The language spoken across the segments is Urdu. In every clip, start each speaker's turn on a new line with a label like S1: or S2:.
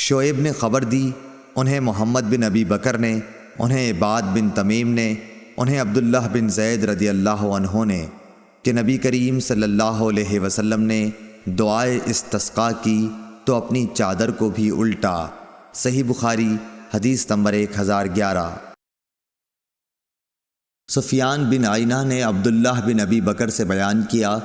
S1: شعیب نے خبر دی، انہیں محمد بن ابی بکر نے، انہیں عباد بن تمیم نے، انہیں عبداللہ بن زید رضی اللہ عنہ نے کہ نبی کریم صلی اللہ علیہ وسلم نے دعائے استسقاء کی تو اپنی چادر کو بھی الٹا۔ صحیح بخاری حدیث نمبر 1011۔ سفیان بن عینہ نے عبداللہ بن ابی بکر سے بیان کیا،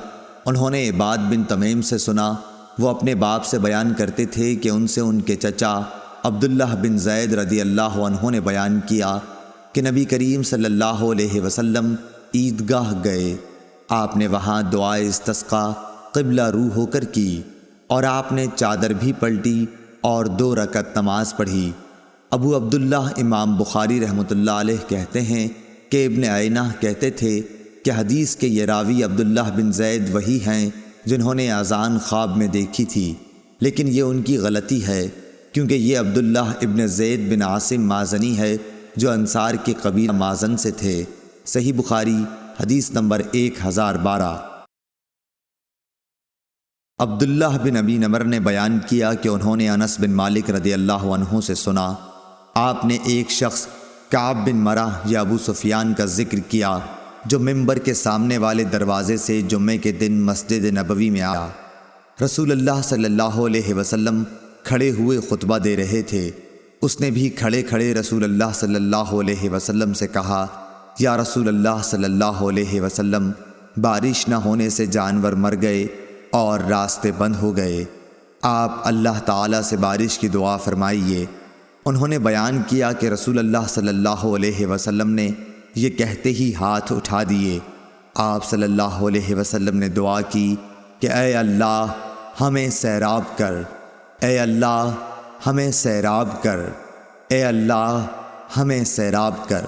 S1: انہوں نے عباد بن تمیم سے سنا، وہ اپنے باپ سے بیان کرتے تھے کہ ان سے ان کے چچا عبداللہ بن زید رضی اللہ عنہ نے بیان کیا کہ نبی کریم صلی اللہ علیہ وسلم عیدگاہ گئے، آپ نے وہاں دعائے استسقاء قبلہ رو ہو کر کی اور آپ نے چادر بھی پلٹی اور 2 رکعت نماز پڑھی۔ ابو عبداللہ امام بخاری رحمۃ اللہ علیہ کہتے ہیں کہ ابن عینہ کہتے تھے کہ حدیث کے یہ راوی عبداللہ بن زید وہی ہیں جنہوں نے اذان خواب میں دیکھی تھی، لیکن یہ ان کی غلطی ہے کیونکہ یہ عبداللہ ابن زید بن عاصم مازنی ہے جو انصار کے قبیلہ مازن سے تھے۔ صحیح بخاری حدیث نمبر 1012۔ عبداللہ بن ابی نمر نے بیان کیا کہ انہوں نے انس بن مالک رضی اللہ عنہ سے سنا، آپ نے ایک شخص کعب بن مرہ یا ابو سفیان کا ذکر کیا جو ممبر کے سامنے والے دروازے سے جمعے کے دن مسجد نبوی میں آیا۔ رسول اللہ صلی اللہ علیہ وسلم کھڑے ہوئے خطبہ دے رہے تھے، اس نے بھی کھڑے کھڑے رسول اللہ صلی اللہ علیہ وسلم سے کہا، یا رسول اللہ صلی اللہ علیہ وسلم، بارش نہ ہونے سے جانور مر گئے اور راستے بند ہو گئے، آپ اللہ تعالیٰ سے بارش کی دعا فرمائیے۔ انہوں نے بیان کیا کہ رسول اللہ صلی اللہ علیہ وسلم نے یہ کہتے ہی ہاتھ اٹھا دیے، آپ صلی اللہ علیہ وسلم نے دعا کی کہ اے اللہ ہمیں سیراب کر، اے اللہ ہمیں سیراب کر، اے اللہ ہمیں سیراب کر۔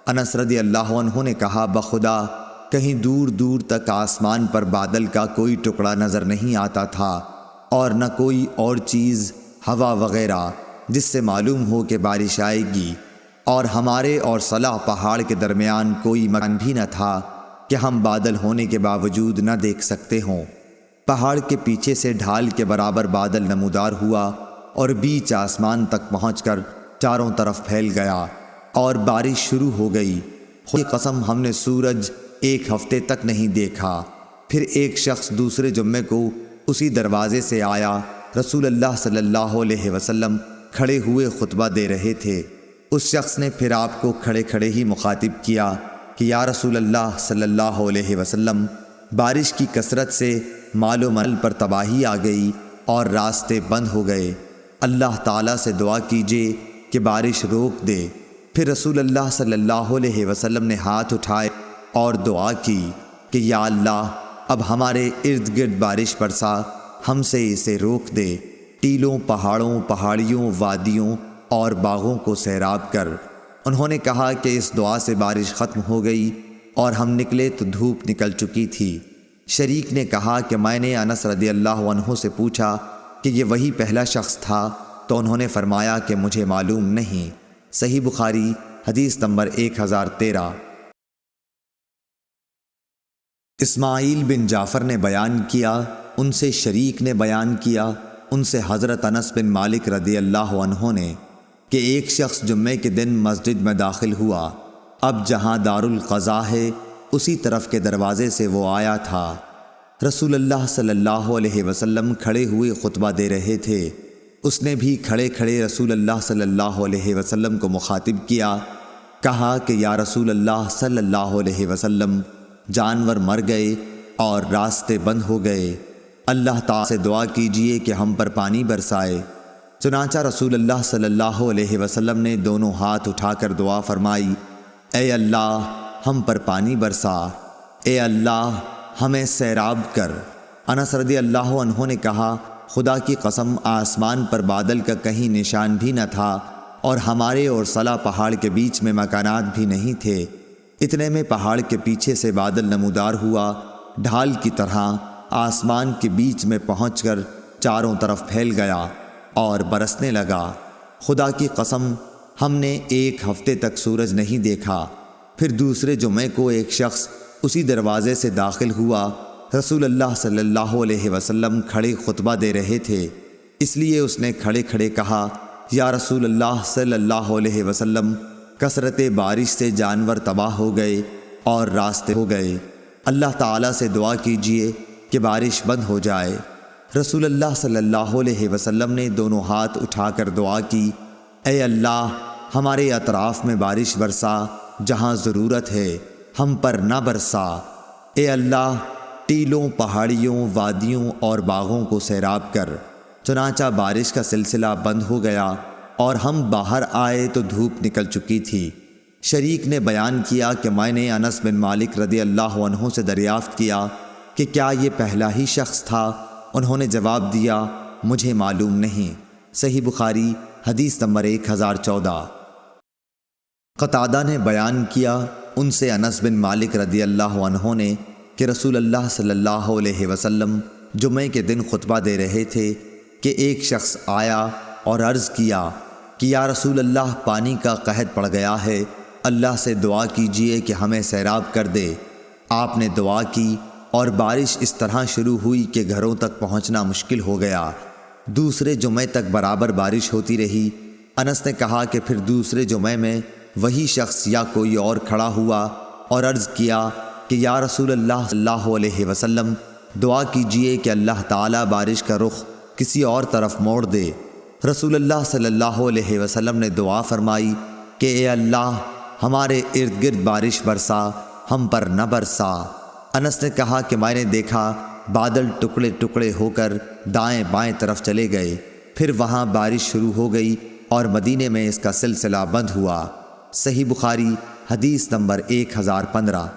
S1: انس رضی اللہ عنہ نے کہا، بخدا کہیں دور دور تک آسمان پر بادل کا کوئی ٹکڑا نظر نہیں آتا تھا اور نہ کوئی اور چیز ہوا وغیرہ جس سے معلوم ہو کہ بارش آئے گی، اور ہمارے اور صلح پہاڑ کے درمیان کوئی مکان بھی نہ تھا کہ ہم بادل ہونے کے باوجود نہ دیکھ سکتے ہوں۔ پہاڑ کے پیچھے سے ڈھال کے برابر بادل نمودار ہوا اور بیچ آسمان تک پہنچ کر چاروں طرف پھیل گیا اور بارش شروع ہو گئی۔ خدا کی قسم ہم نے سورج 1 ہفتے تک نہیں دیکھا۔ پھر ایک شخص دوسرے جمعے کو اسی دروازے سے آیا، رسول اللہ صلی اللہ علیہ وسلم کھڑے ہوئے خطبہ دے رہے تھے۔ اس شخص نے پھر آپ کو کھڑے کھڑے ہی مخاطب کیا کہ یا رسول اللہ صلی اللہ علیہ وسلم، بارش کی کثرت سے مال و مال پر تباہی آ گئی اور راستے بند ہو گئے، اللہ تعالیٰ سے دعا کیجیے کہ بارش روک دے۔ پھر رسول اللہ صلی اللہ علیہ وسلم نے ہاتھ اٹھائے اور دعا کی کہ یا اللہ اب ہمارے ارد گرد بارش برسا، ہم سے اسے روک دے، ٹیلوں، پہاڑوں، پہاڑیوں، وادیوں اور باغوں کو سیراب کر۔ انہوں نے کہا کہ اس دعا سے بارش ختم ہو گئی اور ہم نکلے تو دھوپ نکل چکی تھی۔ شریک نے کہا کہ میں نے انس رضی اللہ عنہ سے پوچھا کہ یہ وہی پہلا شخص تھا، تو انہوں نے فرمایا کہ مجھے معلوم نہیں۔ صحیح بخاری حدیث نمبر 1013۔ اسماعیل بن جعفر نے بیان کیا، ان سے شریک نے بیان کیا، ان سے حضرت انس بن مالک رضی اللہ عنہ نے کہ ایک شخص جمعے کے دن مسجد میں داخل ہوا، اب جہاں دار القضاء ہے اسی طرف کے دروازے سے وہ آیا تھا۔ رسول اللہ صلی اللہ علیہ وسلم کھڑے ہوئے خطبہ دے رہے تھے، اس نے بھی کھڑے کھڑے رسول اللہ صلی اللہ علیہ وسلم کو مخاطب کیا، کہا کہ یا رسول اللہ صلی اللہ علیہ وسلم، جانور مر گئے اور راستے بند ہو گئے، اللہ تعالیٰ سے دعا کیجئے کہ ہم پر پانی برسائے۔ چنانچہ رسول اللہ صلی اللہ علیہ وسلم نے دونوں ہاتھ اٹھا کر دعا فرمائی، اے اللہ ہم پر پانی برسا، اے اللہ ہمیں سیراب کر۔ انس رضی اللہ عنہ نے کہا، خدا کی قسم آسمان پر بادل کا کہیں نشان بھی نہ تھا اور ہمارے اور صلح پہاڑ کے بیچ میں مکانات بھی نہیں تھے، اتنے میں پہاڑ کے پیچھے سے بادل نمودار ہوا، ڈھال کی طرح آسمان کے بیچ میں پہنچ کر چاروں طرف پھیل گیا اور برسنے لگا۔ خدا کی قسم ہم نے 1 ہفتے تک سورج نہیں دیکھا۔ پھر دوسرے جمعے کو ایک شخص اسی دروازے سے داخل ہوا، رسول اللہ صلی اللہ علیہ وسلم کھڑے خطبہ دے رہے تھے، اس لیے اس نے کھڑے کھڑے کہا، یا رسول اللہ صلی اللہ علیہ وسلم، کثرت بارش سے جانور تباہ ہو گئے اور راستے ہو گئے، اللہ تعالیٰ سے دعا کیجئے کہ بارش بند ہو جائے۔ رسول اللہ صلی اللہ علیہ وسلم نے دونوں ہاتھ اٹھا کر دعا کی، اے اللہ ہمارے اطراف میں بارش برسا، جہاں ضرورت ہے ہم پر نہ برسا۔ اے اللہ ٹیلوں، پہاڑیوں، وادیوں اور باغوں کو سیراب کر۔ چنانچہ بارش کا سلسلہ بند ہو گیا اور ہم باہر آئے تو دھوپ نکل چکی تھی۔ شریک نے بیان کیا کہ میں نے انس بن مالک رضی اللہ عنہ سے دریافت کیا کہ کیا یہ پہلا ہی شخص تھا؟ انہوں نے جواب دیا، مجھے معلوم نہیں۔ صحیح بخاری حدیث نمبر 1014۔ قتادہ نے بیان کیا ان سے انس بن مالک رضی اللہ عنہ نے کہ رسول اللہ صلی اللہ علیہ وسلم جمعے کے دن خطبہ دے رہے تھے کہ ایک شخص آیا اور عرض کیا کہ یا رسول اللہ پانی کا قحط پڑ گیا ہے، اللہ سے دعا کیجئے کہ ہمیں سیراب کر دے۔ آپ نے دعا کی اور بارش اس طرح شروع ہوئی کہ گھروں تک پہنچنا مشکل ہو گیا۔ دوسرے جمعے تک برابر بارش ہوتی رہی۔ انس نے کہا کہ پھر دوسرے جمعے میں وہی شخص یا کوئی اور کھڑا ہوا اور عرض کیا کہ یا رسول اللہ صلی اللہ علیہ وسلم دعا کیجئے کہ اللہ تعالیٰ بارش کا رخ کسی اور طرف موڑ دے۔ رسول اللہ صلی اللہ علیہ وسلم نے دعا فرمائی کہ اے اللہ ہمارے ارد گرد بارش برسا، ہم پر نہ برسا۔ انس نے کہا کہ میں نے دیکھا بادل ٹکڑے ٹکڑے ہو کر دائیں بائیں طرف چلے گئے، پھر وہاں بارش شروع ہو گئی اور مدینے میں اس کا سلسلہ بند ہوا۔ صحیح بخاری حدیث نمبر 1015۔